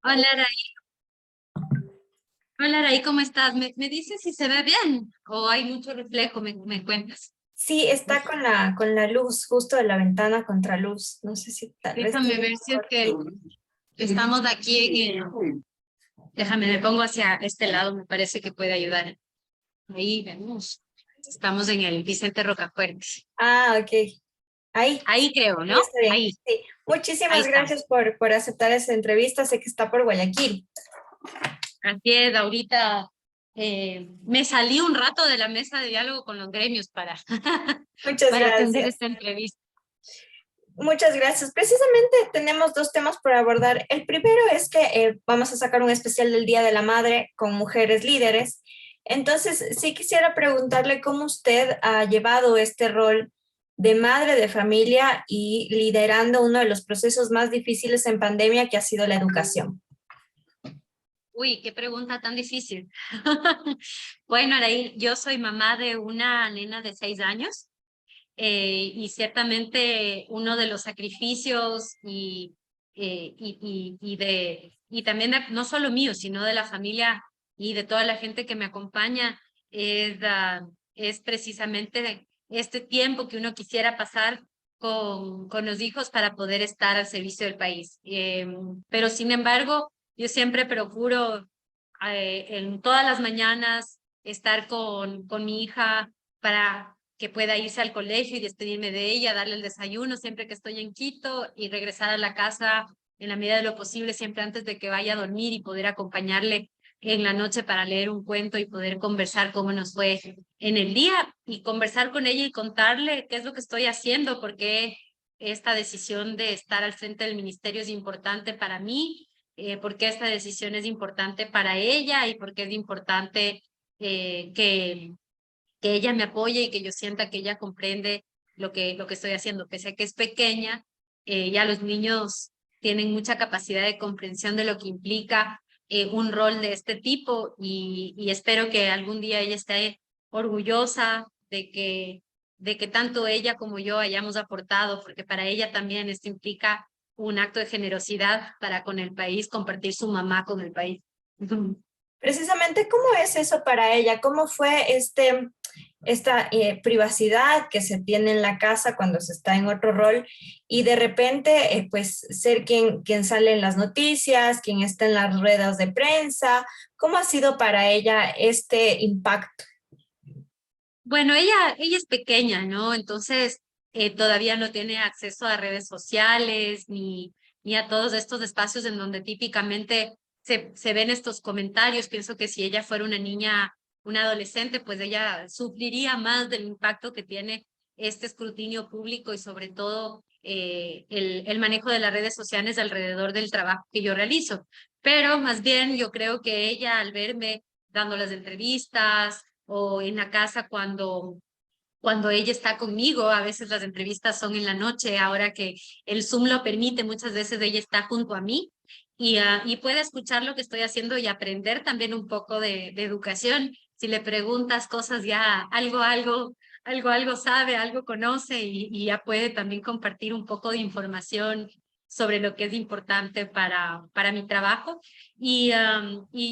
Hola, Araí. Hola, Araí, ¿cómo estás? ¿Me dices si se ve bien o hay mucho reflejo? ¿Me cuentas? Sí, está con la luz justo de la ventana contra luz. No sé si tal vez Déjame tiene ver si es mejor. que estamos aquí Déjame, me pongo hacia este lado, me parece que puede ayudar. Ahí vemos. Estamos en el Vicente Rocafuerte. Ah, ok. Ahí, Ahí creo, ahí ¿no? está bien. Ahí, Sí. ahí Muchísimas estamos. gracias por aceptar esta entrevista. Sé que está por Guayaquil. Así es, ahorita me salí un rato de la mesa de diálogo con los gremios Muchas para atender gracias. esta entrevista. Muchas gracias. Precisamente tenemos dos temas por abordar. El primero es que vamos a sacar un especial del Día de la Madre con mujeres líderes. Entonces, sí quisiera preguntarle cómo usted ha llevado este rol de madre de familia y liderando uno de los procesos más difíciles en pandemia, que ha sido la educación. Uy, qué pregunta tan difícil. Bueno, Araí, yo soy mamá de una nena de 6 años, y ciertamente uno de los sacrificios y también no solo mío, sino de la familia y de toda la gente que me acompaña es precisamente este tiempo que uno quisiera pasar con los hijos para poder estar al servicio del país. Pero sin embargo, yo siempre procuro en todas las mañanas estar con mi hija para que pueda irse al colegio y despedirme de ella, darle el desayuno siempre que estoy en Quito y regresar a la casa en la medida de lo posible, siempre antes de que vaya a dormir y poder acompañarle en la noche para leer un cuento y poder conversar cómo nos fue en el día y conversar con ella y contarle qué es lo que estoy haciendo, porque esta decisión de estar al frente del ministerio es importante para mí, porque esta decisión es importante para ella y porque es importante que ella me apoye y que yo sienta que ella comprende lo que estoy haciendo. Pese a que es pequeña, ya los niños tienen mucha capacidad de comprensión de lo que implica un rol de este tipo y espero que algún día ella esté orgullosa de que tanto ella como yo hayamos aportado, porque para ella también esto implica un acto de generosidad para con el país, compartir su mamá con el país. Precisamente, ¿cómo es eso para ella? ¿Cómo fue esta privacidad que se tiene en la casa cuando se está en otro rol y de repente, pues, ser quien sale en las noticias, quien está en las ruedas de prensa? ¿Cómo ha sido para ella este impacto? Bueno, ella es pequeña, ¿no? Entonces, todavía no tiene acceso a redes sociales ni a todos estos espacios en donde típicamente se ven estos comentarios. Pienso que si ella fuera una niña, una adolescente, pues ella sufriría más del impacto que tiene este escrutinio público y sobre todo el manejo de las redes sociales alrededor del trabajo que yo realizo. Pero más bien yo creo que ella al verme dando las entrevistas, o en la casa cuando ella está conmigo. A veces las entrevistas son en la noche, ahora que el Zoom lo permite, muchas veces ella está junto a mí y puede escuchar lo que estoy haciendo y aprender también un poco de educación. Si le preguntas cosas, ya algo sabe, algo conoce y ya puede también compartir un poco de información sobre lo que es importante para mi trabajo. Y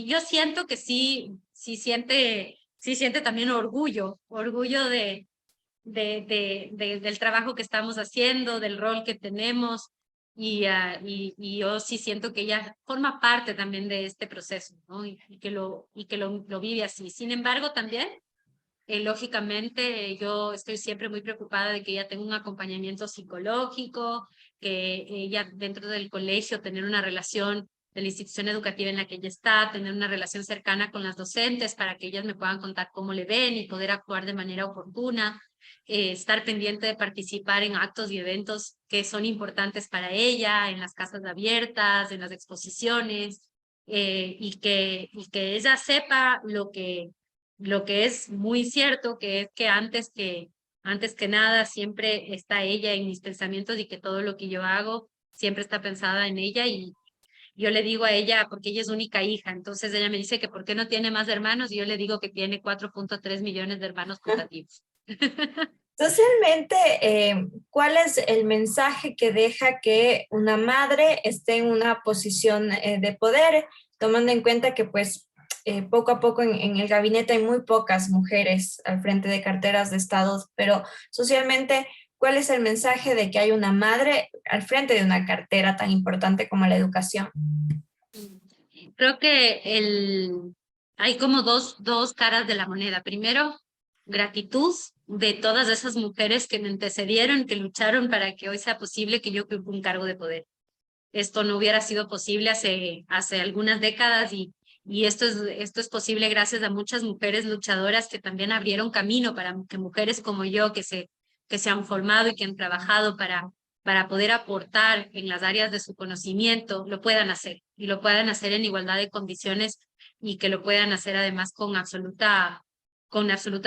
yo siento que sí siente también orgullo del trabajo que estamos haciendo, del rol que tenemos, y yo sí siento que ella forma parte también de este proceso, ¿no? Y que lo vive así. Sin embargo, también, lógicamente, yo estoy siempre muy preocupada de que ella tenga un acompañamiento psicológico, que ella dentro del colegio tener una relación de la institución educativa en la que ella está, tener una relación cercana con las docentes para que ellas me puedan contar cómo le ven y poder actuar de manera oportuna, estar pendiente de participar en actos y eventos que son importantes para ella, en las casas abiertas, en las exposiciones, y que ella sepa lo que es muy cierto, que es que antes que nada siempre está ella en mis pensamientos y que todo lo que yo hago siempre está pensada en ella. Y yo le digo a ella, porque ella es única hija, entonces ella me dice que por qué no tiene más hermanos y yo le digo que tiene 4.3 millones de hermanos putativos. Socialmente, ¿cuál es el mensaje que deja que una madre esté en una posición de poder, tomando en cuenta que pues poco a poco en el gabinete hay muy pocas mujeres al frente de carteras de Estado, pero socialmente, ¿cuál es el mensaje de que hay una madre al frente de una cartera tan importante como la educación? Creo que hay como dos caras de la moneda. Primero, gratitud de todas esas mujeres que me antecedieron, que lucharon para que hoy sea posible que yo ocupe un cargo de poder. Esto no hubiera sido posible hace algunas décadas y esto es posible gracias a muchas mujeres luchadoras que también abrieron camino para que mujeres como yo que se han formado y que han trabajado para poder aportar en las áreas de su conocimiento, lo puedan hacer y lo puedan hacer en igualdad de condiciones y que lo puedan hacer además con absoluta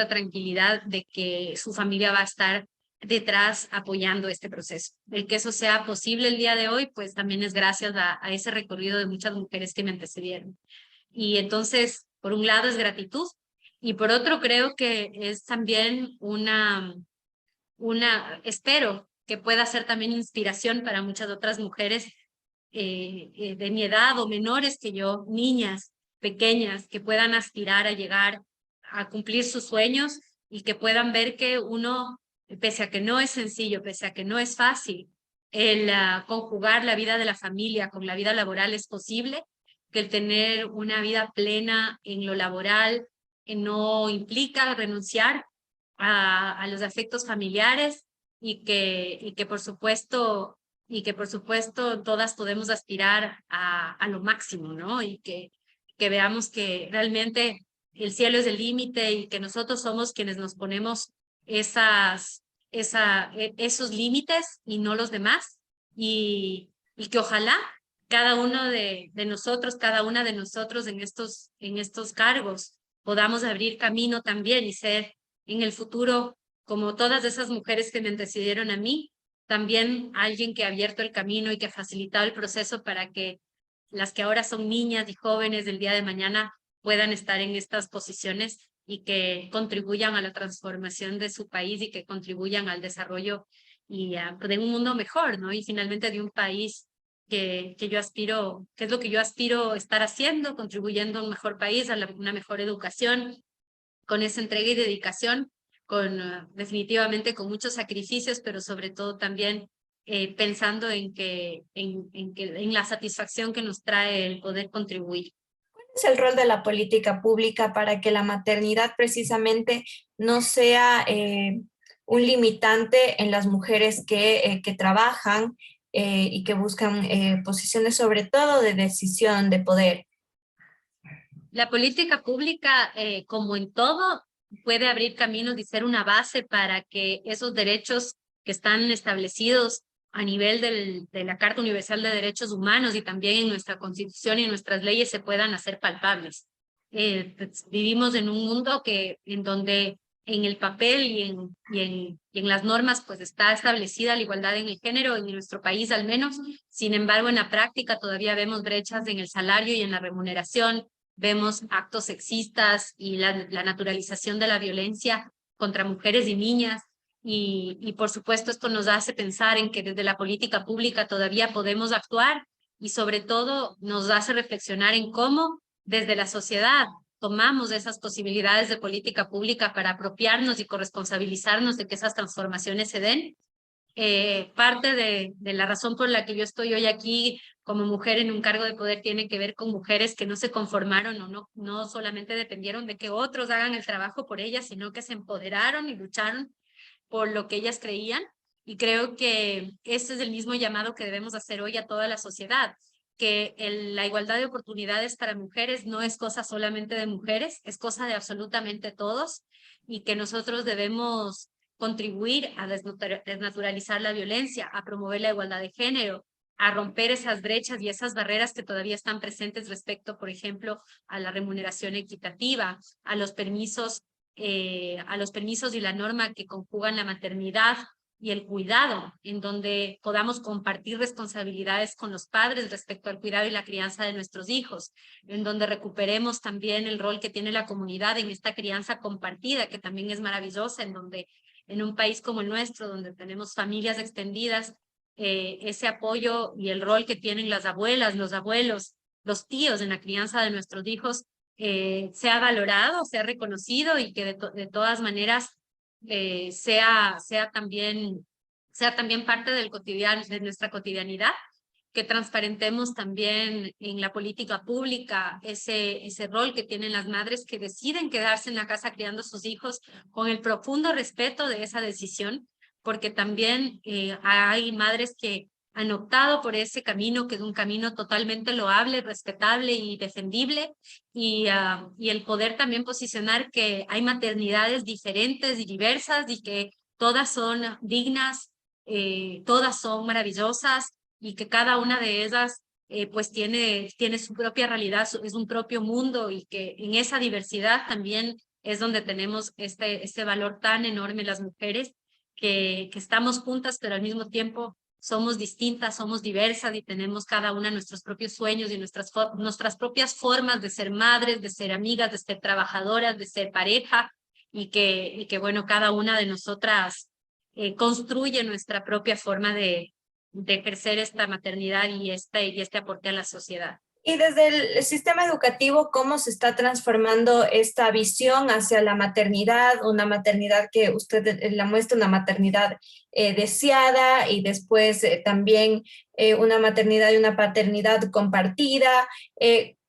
tranquilidad de que su familia va a estar detrás apoyando este proceso. El que eso sea posible el día de hoy, pues también es gracias a ese recorrido de muchas mujeres que me antecedieron. Y entonces, por un lado es gratitud y por otro creo que es también espero que pueda ser también inspiración para muchas otras mujeres de mi edad o menores que yo, niñas pequeñas, que puedan aspirar a llegar a cumplir sus sueños y que puedan ver que uno, pese a que no es sencillo, pese a que no es fácil, el conjugar la vida de la familia con la vida laboral es posible, que el tener una vida plena en lo laboral no implica renunciar a los afectos familiares y que por supuesto todas podemos aspirar a lo máximo, ¿no? Que veamos que realmente el cielo es el límite y que nosotros somos quienes nos ponemos esos límites y no los demás. Y que ojalá cada uno de nosotros, cada una de nosotros en estos cargos podamos abrir camino también y ser en el futuro, como todas esas mujeres que me antecedieron a mí, también alguien que ha abierto el camino y que ha facilitado el proceso para que las que ahora son niñas y jóvenes del día de mañana puedan estar en estas posiciones y que contribuyan a la transformación de su país y que contribuyan al desarrollo de un mundo mejor, ¿no? Y finalmente de un país que yo aspiro, que es lo que yo aspiro estar haciendo, contribuyendo a un mejor país, a una mejor educación, con esa entrega y dedicación, definitivamente con muchos sacrificios, pero sobre todo también pensando en la satisfacción que nos trae el poder contribuir. Es el rol de la política pública para que la maternidad precisamente no sea un limitante en las mujeres que trabajan y que buscan posiciones sobre todo de decisión, de poder? La política pública, como en todo, puede abrir caminos y ser una base para que esos derechos que están establecidos a nivel de la Carta Universal de Derechos Humanos y también en nuestra Constitución y en nuestras leyes se puedan hacer palpables. Pues, vivimos en un mundo en donde en el papel y en las normas pues está establecida la igualdad en el género, en nuestro país al menos. Sin embargo, en la práctica todavía vemos brechas en el salario y en la remuneración, vemos actos sexistas y la naturalización de la violencia contra mujeres y niñas. Y por supuesto esto nos hace pensar en que desde la política pública todavía podemos actuar y sobre todo nos hace reflexionar en cómo desde la sociedad tomamos esas posibilidades de política pública para apropiarnos y corresponsabilizarnos de que esas transformaciones se den. Parte de la razón por la que yo estoy hoy aquí como mujer en un cargo de poder tiene que ver con mujeres que no se conformaron o no solamente dependieron de que otros hagan el trabajo por ellas, sino que se empoderaron y lucharon por lo que ellas creían. Y creo que ese es el mismo llamado que debemos hacer hoy a toda la sociedad, que la igualdad de oportunidades para mujeres no es cosa solamente de mujeres, es cosa de absolutamente todos y que nosotros debemos contribuir a desnaturalizar la violencia, a promover la igualdad de género, a romper esas brechas y esas barreras que todavía están presentes respecto, por ejemplo, a la remuneración equitativa, a los permisos y la norma que conjugan la maternidad y el cuidado, en donde podamos compartir responsabilidades con los padres respecto al cuidado y la crianza de nuestros hijos, en donde recuperemos también el rol que tiene la comunidad en esta crianza compartida, que también es maravillosa, en donde en un país como el nuestro, donde tenemos familias extendidas, ese apoyo y el rol que tienen las abuelas, los abuelos, los tíos en la crianza de nuestros hijos, sea valorado, sea reconocido y que de todas maneras sea también parte del cotidiano, de nuestra cotidianidad, que transparentemos también en la política pública ese rol que tienen las madres que deciden quedarse en la casa criando a sus hijos con el profundo respeto de esa decisión, porque también hay madres que han optado por ese camino, que es un camino totalmente loable, respetable y defendible, y el poder también posicionar que hay maternidades diferentes y diversas y que todas son dignas, todas son maravillosas y que cada una de ellas pues tiene su propia realidad, es un propio mundo y que en esa diversidad también es donde tenemos este valor tan enorme las mujeres, que estamos juntas pero al mismo tiempo somos distintas, somos diversas y tenemos cada una nuestros propios sueños y nuestras propias formas de ser madres, de ser amigas, de ser trabajadoras, de ser pareja y que bueno, cada una de nosotras construye nuestra propia forma de ejercer esta maternidad y este aporte a la sociedad. Y desde el sistema educativo, ¿cómo se está transformando esta visión hacia la maternidad? Una maternidad que usted la muestra, una maternidad deseada y después también una maternidad y una paternidad compartida.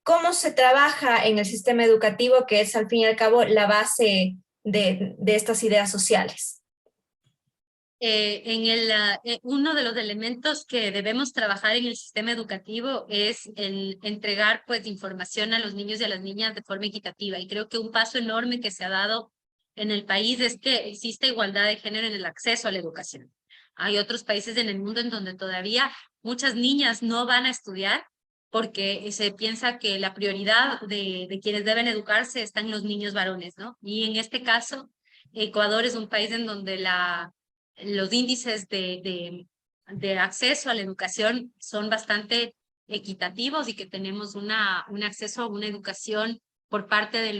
¿Cómo se trabaja en el sistema educativo, que es al fin y al cabo la base de estas ideas sociales? Uno de los elementos que debemos trabajar en el sistema educativo es el entregar pues información a los niños y a las niñas de forma equitativa. Y creo que un paso enorme que se ha dado en el país es que existe igualdad de género en el acceso a la educación. Hay otros países en el mundo en donde todavía muchas niñas no van a estudiar porque se piensa que la prioridad de quienes deben educarse está en los niños varones, ¿no? Y en este caso, Ecuador es un país en donde los índices de acceso a la educación son bastante equitativos y que tenemos un acceso a una educación por parte de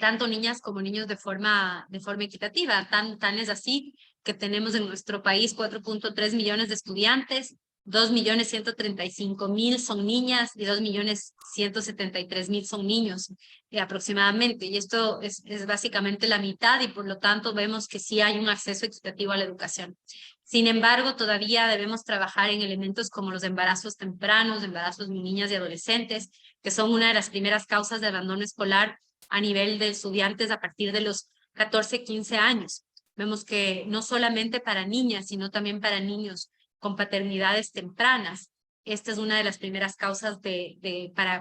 tanto niñas como niños de forma equitativa. Tan es así que tenemos en nuestro país 4.3 millones de estudiantes, 2.135.000 son niñas y 2.173.000 son niños aproximadamente. Y esto es básicamente la mitad y por lo tanto vemos que sí hay un acceso equitativo a la educación. Sin embargo, todavía debemos trabajar en elementos como los embarazos tempranos, embarazos de niñas y adolescentes, que son una de las primeras causas de abandono escolar a nivel de estudiantes a partir de los 14, 15 años. Vemos que no solamente para niñas, sino también para niños con paternidades tempranas. Esta es una de las primeras causas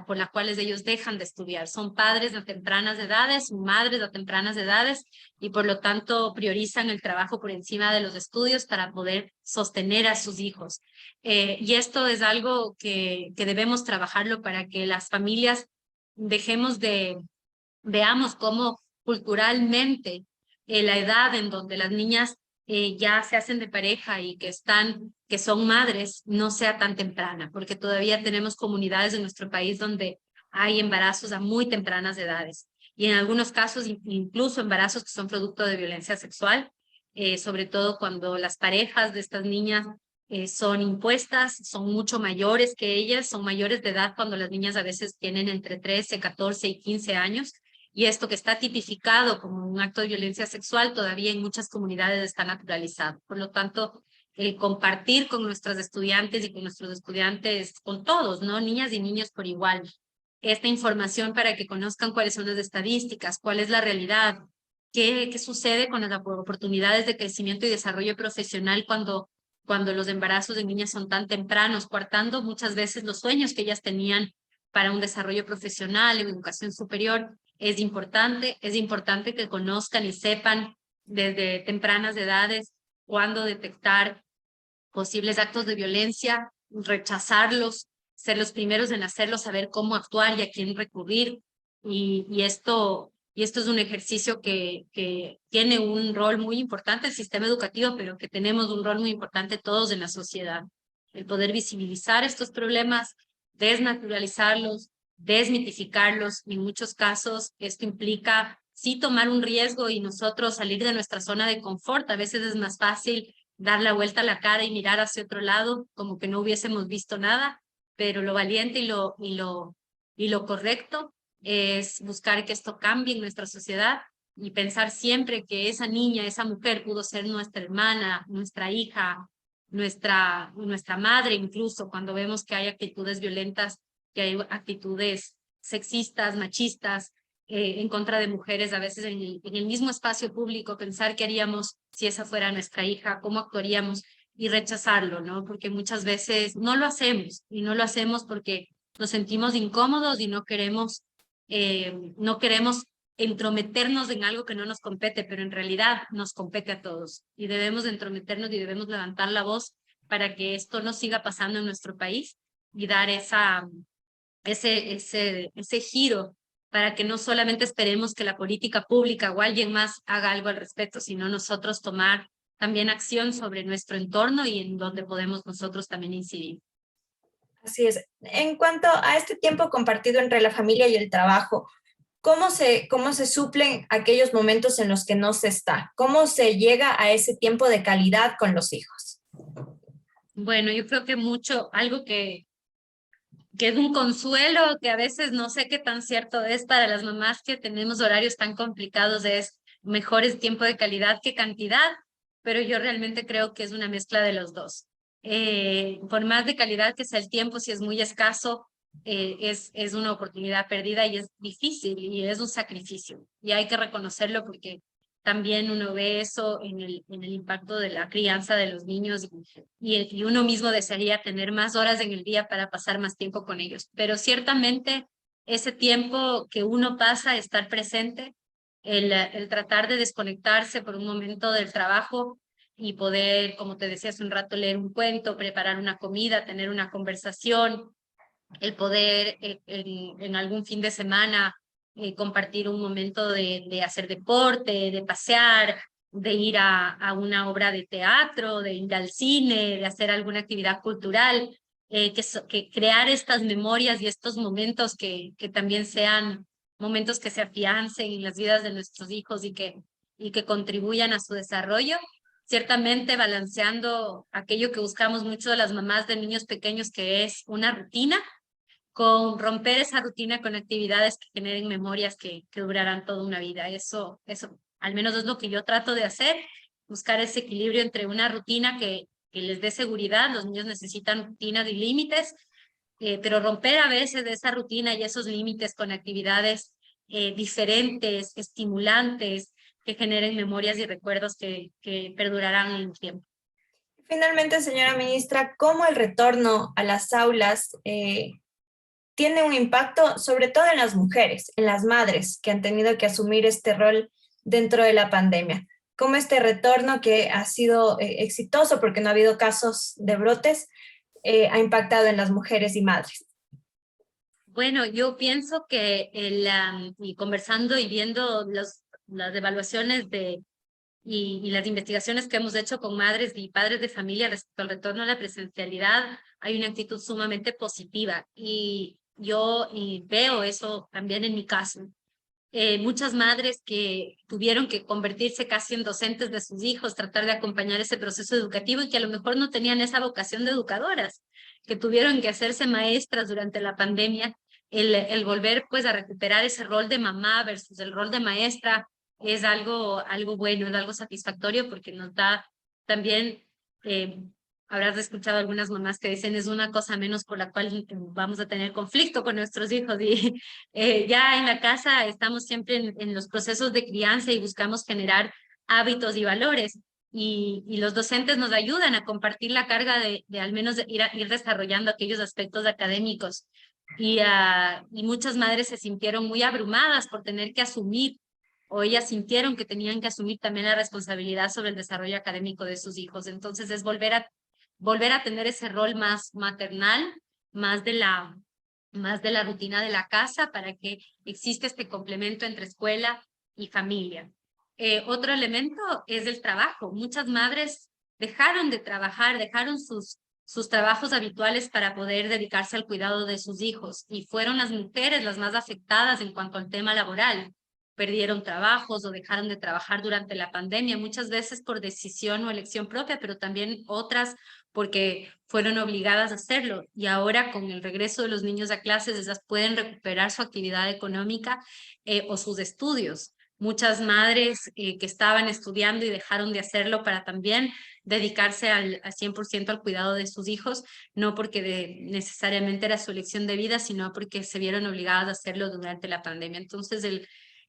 por las cuales ellos dejan de estudiar. Son padres a tempranas edades, madres a tempranas edades y por lo tanto priorizan el trabajo por encima de los estudios para poder sostener a sus hijos. Y esto es algo que debemos trabajarlo para que las familias veamos cómo culturalmente la edad en donde las niñas ya se hacen de pareja y que son madres no sea tan temprana, porque todavía tenemos comunidades en nuestro país donde hay embarazos a muy tempranas edades y en algunos casos incluso embarazos que son producto de violencia sexual, sobre todo cuando las parejas de estas niñas son impuestas, son mucho mayores que ellas, son mayores de edad cuando las niñas a veces tienen entre 13, 14 y 15 años. Y esto que está tipificado como un acto de violencia sexual todavía en muchas comunidades está naturalizado. Por lo tanto, el compartir con nuestras estudiantes y con nuestros estudiantes, con todos, ¿no? Niñas y niños por igual, esta información para que conozcan cuáles son las estadísticas, cuál es la realidad, qué sucede con las oportunidades de crecimiento y desarrollo profesional cuando los embarazos de niñas son tan tempranos, coartando muchas veces los sueños que ellas tenían para un desarrollo profesional, en educación superior. Es importante que conozcan y sepan desde tempranas edades cuándo detectar posibles actos de violencia, rechazarlos, ser los primeros en hacerlo, saber cómo actuar y a quién recurrir. Y esto es un ejercicio que tiene un rol muy importante el sistema educativo, pero que tenemos un rol muy importante todos en la sociedad. El poder visibilizar estos problemas, desnaturalizarlos, desmitificarlos. En muchos casos esto implica sí tomar un riesgo y nosotros salir de nuestra zona de confort. A veces es más fácil dar la vuelta a la cara y mirar hacia otro lado, como que no hubiésemos visto nada, pero lo valiente y lo correcto es buscar que esto cambie en nuestra sociedad y pensar siempre que esa niña, esa mujer pudo ser nuestra hermana, nuestra hija, nuestra madre, incluso cuando vemos que hay actitudes violentas, que hay actitudes sexistas, machistas, en contra de mujeres, a veces en el mismo espacio público, pensar qué haríamos si esa fuera nuestra hija, cómo actuaríamos y rechazarlo, ¿no? Porque muchas veces no lo hacemos y no lo hacemos porque nos sentimos incómodos y no queremos entrometernos en algo que no nos compete, pero en realidad nos compete a todos y debemos de entrometernos y debemos levantar la voz para que esto no siga pasando en nuestro país y dar ese giro para que no solamente esperemos que la política pública o alguien más haga algo al respecto, sino nosotros tomar también acción sobre nuestro entorno y en donde podemos nosotros también incidir. Así es. En cuanto a este tiempo compartido entre la familia y el trabajo, cómo se suplen aquellos momentos en los que no se está? ¿Cómo se llega a ese tiempo de calidad con los hijos? Bueno, yo creo que algo que es un consuelo, que a veces no sé qué tan cierto es para las mamás que tenemos horarios tan complicados, es mejor es tiempo de calidad que cantidad, pero yo realmente creo que es una mezcla de los dos. Por más de calidad que sea el tiempo, si es muy escaso, es una oportunidad perdida y es difícil y es un sacrificio. Y hay que reconocerlo porque también uno ve eso en el impacto de la crianza de los niños y uno mismo desearía tener más horas en el día para pasar más tiempo con ellos. Pero ciertamente ese tiempo que uno pasa, estar presente, el tratar de desconectarse por un momento del trabajo y poder, como te decía hace un rato, leer un cuento, preparar una comida, tener una conversación, el poder en algún fin de semana compartir un momento de hacer deporte, de pasear, de ir a una obra de teatro, de ir al cine, de hacer alguna actividad cultural, que crear estas memorias y estos momentos que también sean momentos que se afiancen en las vidas de nuestros hijos y que contribuyan a su desarrollo. Ciertamente balanceando aquello que buscamos mucho de las mamás de niños pequeños, que es una rutina, con romper esa rutina con actividades que generen memorias que durarán toda una vida. Eso al menos es lo que yo trato de hacer, buscar ese equilibrio entre una rutina que les dé seguridad, los niños necesitan rutinas y límites, pero romper a veces de esa rutina y esos límites con actividades diferentes, estimulantes, que generen memorias y recuerdos que perdurarán en el tiempo. Finalmente, señora ministra, ¿cómo el retorno a las aulas tiene un impacto sobre todo en las mujeres, en las madres que han tenido que asumir este rol dentro de la pandemia? ¿Cómo este retorno, que ha sido exitoso porque no ha habido casos de brotes, ha impactado en las mujeres y madres? Bueno, yo pienso que y conversando y viendo las evaluaciones y las investigaciones que hemos hecho con madres y padres de familia respecto al retorno a la presencialidad, hay una actitud sumamente positiva y yo veo eso también en mi caso. Muchas madres que tuvieron que convertirse casi en docentes de sus hijos, tratar de acompañar ese proceso educativo y que a lo mejor no tenían esa vocación de educadoras, que tuvieron que hacerse maestras durante la pandemia, el volver pues a recuperar ese rol de mamá versus el rol de maestra es algo bueno, es algo satisfactorio porque nos da también habrás escuchado algunas mamás que dicen es una cosa menos por la cual vamos a tener conflicto con nuestros hijos y ya en la casa estamos siempre en los procesos de crianza y buscamos generar hábitos y valores y los docentes nos ayudan a compartir la carga de al menos ir desarrollando aquellos aspectos académicos y muchas madres se sintieron muy abrumadas por tener que asumir o ellas sintieron que tenían que asumir también la responsabilidad sobre el desarrollo académico de sus hijos. Entonces es volver a tener ese rol más maternal, más más de la rutina de la casa para que exista este complemento entre escuela y familia. Otro elemento es el trabajo. Muchas madres dejaron de trabajar, dejaron sus trabajos habituales para poder dedicarse al cuidado de sus hijos y fueron las mujeres las más afectadas en cuanto al tema laboral. perdieron trabajos o dejaron de trabajar durante la pandemia, muchas veces por decisión o elección propia, pero también otras porque fueron obligadas a hacerlo. Y ahora con el regreso de los niños a clases, esas pueden recuperar su actividad económica o sus estudios. Muchas madres que estaban estudiando y dejaron de hacerlo para también dedicarse al 100% al cuidado de sus hijos, no porque necesariamente era su elección de vida, sino porque se vieron obligadas a hacerlo durante la pandemia. Entonces,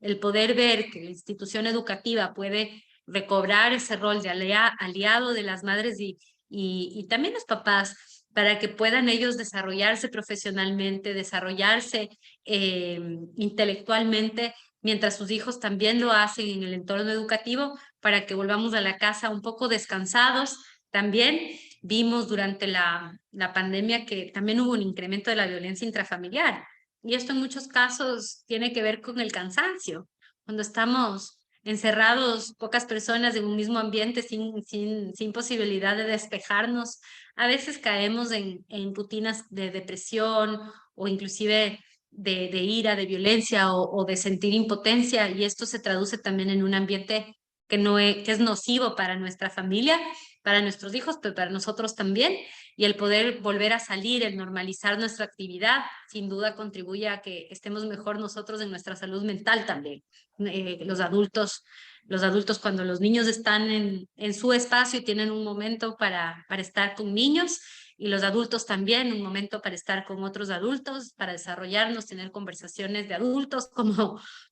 el poder ver que la institución educativa puede recobrar ese rol de aliado de las madres y también los papás, para que puedan ellos desarrollarse profesionalmente, desarrollarse intelectualmente, mientras sus hijos también lo hacen en el entorno educativo, para que volvamos a la casa un poco descansados. También vimos durante la pandemia que también hubo un incremento de la violencia intrafamiliar. Y esto en muchos casos tiene que ver con el cansancio. Cuando estamos encerrados, pocas personas en un mismo ambiente sin posibilidad de despejarnos, a veces caemos en rutinas de depresión o inclusive de ira, de violencia o de sentir impotencia, y esto se traduce también en un ambiente que es nocivo para nuestra familia, para nuestros hijos, pero para nosotros también. Y el poder volver a salir, el normalizar nuestra actividad, sin duda contribuye a que estemos mejor nosotros en nuestra salud mental también. Los adultos cuando los niños están en su espacio y tienen un momento para estar con niños, y los adultos también un momento para estar con otros adultos, para desarrollarnos, tener conversaciones de adultos,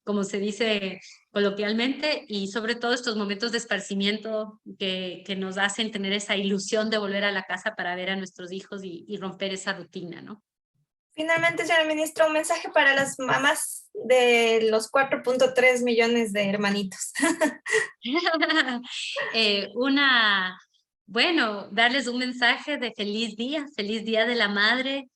como se dice coloquialmente, y sobre todo estos momentos de esparcimiento que nos hacen tener esa ilusión de volver a la casa para ver a nuestros hijos y romper esa rutina, ¿no? Finalmente, señora ministra, un mensaje para las mamás de los 4.3 millones de hermanitos. Una, bueno, darles un mensaje de feliz día de la madre,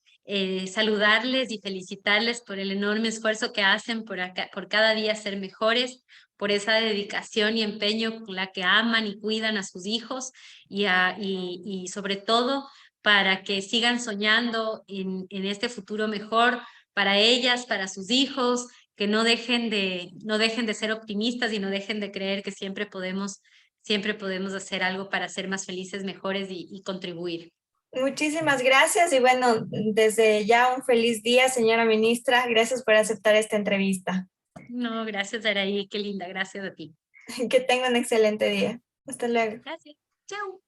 saludarles y felicitarles por el enorme esfuerzo que hacen por cada día ser mejores, por esa dedicación y empeño con la que aman y cuidan a sus hijos y sobre todo para que sigan soñando en este futuro mejor para ellas, para sus hijos, que no dejen de ser optimistas y no dejen de creer que siempre podemos hacer algo para ser más felices, mejores y contribuir. Muchísimas gracias y bueno, desde ya un feliz día, señora ministra. Gracias por aceptar esta entrevista. No, gracias, Araí, qué linda, gracias a ti. Que tenga un excelente día. Hasta luego. Gracias. Chao.